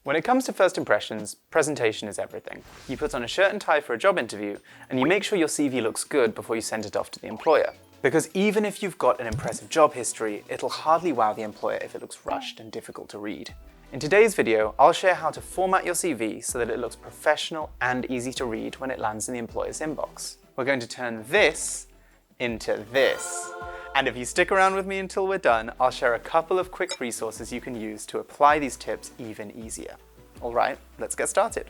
When it comes to first impressions, presentation is everything. You put on a shirt and tie for a job interview, and you make sure your CV looks good before you send it off to the employer. Because even if you've got an impressive job history, it'll hardly wow the employer if it looks rushed and difficult to read. In today's video, I'll share how to format your CV so that it looks professional and easy to read when it lands in the employer's inbox. We're going to turn this into this. And if you stick around with me until we're done, I'll share a couple of quick resources you can use to apply these tips even easier. All right, let's get started.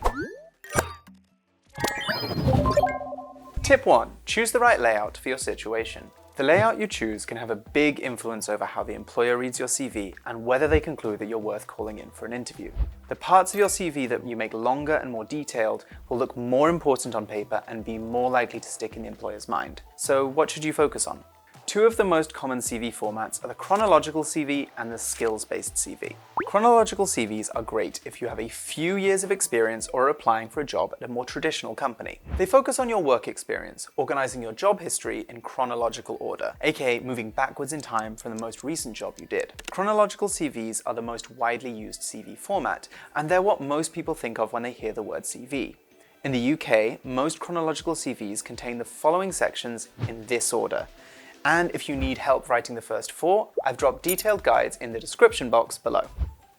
Tip 1. Choose the right layout for your situation. The layout you choose can have a big influence over how the employer reads your CV and whether they conclude that you're worth calling in for an interview. The parts of your CV that you make longer and more detailed will look more important on paper and be more likely to stick in the employer's mind. So what should you focus on? Two of the most common CV formats are the chronological CV and the skills-based CV. Chronological CVs are great if you have a few years of experience or are applying for a job at a more traditional company. They focus on your work experience, organizing your job history in chronological order, aka moving backwards in time from the most recent job you did. Chronological CVs are the most widely used CV format, and they're what most people think of when they hear the word CV. In the UK, most chronological CVs contain the following sections in this order. And if you need help writing the first 4, I've dropped detailed guides in the description box below.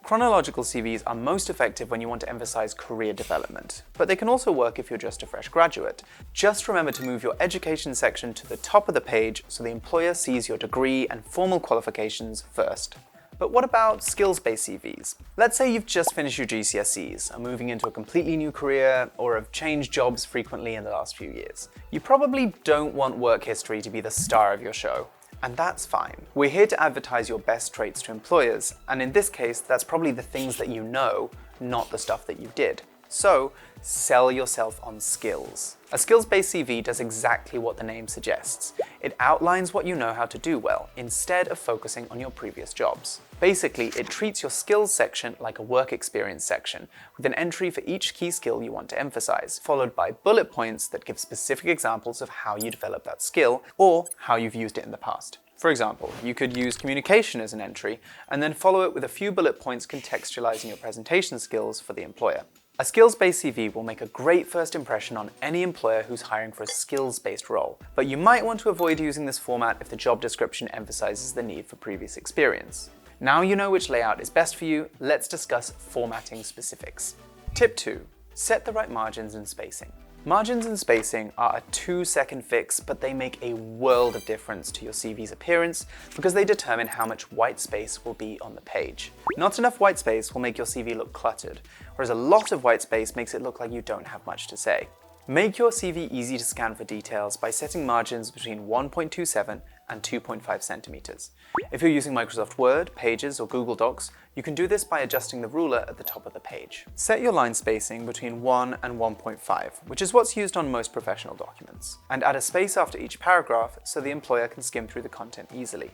Chronological CVs are most effective when you want to emphasize career development, but they can also work if you're just a fresh graduate. Just remember to move your education section to the top of the page so the employer sees your degree and formal qualifications first. But what about skills-based CVs? Let's say you've just finished your GCSEs, are moving into a completely new career, or have changed jobs frequently in the last few years. You probably don't want work history to be the star of your show, and that's fine. We're here to advertise your best traits to employers, and in this case, that's probably the things that you know, not the stuff that you did. So, sell yourself on skills. A skills-based CV does exactly what the name suggests. It outlines what you know how to do well, instead of focusing on your previous jobs. Basically, it treats your skills section like a work experience section, with an entry for each key skill you want to emphasize, followed by bullet points that give specific examples of how you develop that skill, or how you've used it in the past. For example, you could use communication as an entry, and then follow it with a few bullet points contextualizing your presentation skills for the employer. A skills-based CV will make a great first impression on any employer who's hiring for a skills-based role, but you might want to avoid using this format if the job description emphasizes the need for previous experience. Now you know which layout is best for you, let's discuss formatting specifics. Tip 2. Set the right margins and spacing. Margins and spacing are a 2-second fix, but they make a world of difference to your CV's appearance because they determine how much white space will be on the page. Not enough white space will make your CV look cluttered, whereas a lot of white space makes it look like you don't have much to say. Make your CV easy to scan for details by setting margins between 1.27 and 2.5 centimeters. If you're using Microsoft Word, Pages, or Google Docs, you can do this by adjusting the ruler at the top of the page. Set your line spacing between 1 and 1.5, which is what's used on most professional documents, and add a space after each paragraph so the employer can skim through the content easily.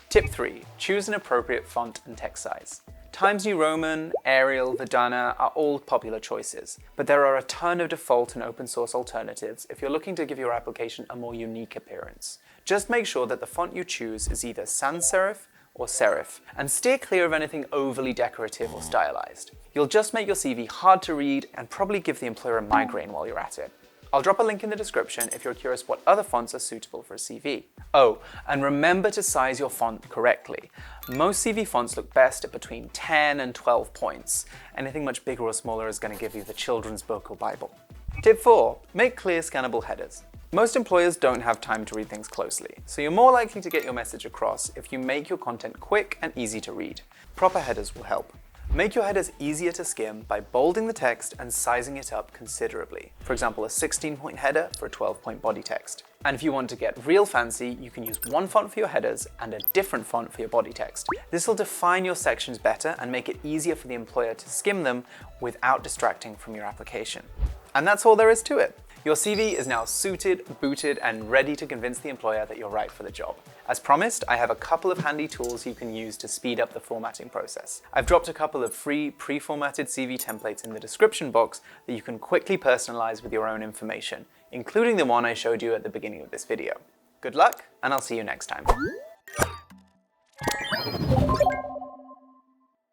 Tip 3. Choose an appropriate font and text size. Times New Roman, Arial, Verdana are all popular choices, but there are a ton of default and open source alternatives if you're looking to give your application a more unique appearance. Just make sure that the font you choose is either sans serif or serif, and steer clear of anything overly decorative or stylized. You'll just make your CV hard to read and probably give the employer a migraine while you're at it. I'll drop a link in the description if you're curious what other fonts are suitable for a CV. Oh, and remember to size your font correctly. Most CV fonts look best at between 10 and 12 points. Anything much bigger or smaller is going to give you the children's book or Bible. Tip 4. Make clear scannable headers. Most employers don't have time to read things closely, so you're more likely to get your message across if you make your content quick and easy to read. Proper headers will help. Make your headers easier to skim by bolding the text and sizing it up considerably. For example, a 16-point header for a 12-point body text. And if you want to get real fancy, you can use one font for your headers and a different font for your body text. This will define your sections better and make it easier for the employer to skim them without distracting from your application. And that's all there is to it. Your CV is now suited, booted, and ready to convince the employer that you're right for the job. As promised, I have a couple of handy tools you can use to speed up the formatting process. I've dropped a couple of free, pre-formatted CV templates in the description box that you can quickly personalize with your own information, including the one I showed you at the beginning of this video. Good luck, and I'll see you next time.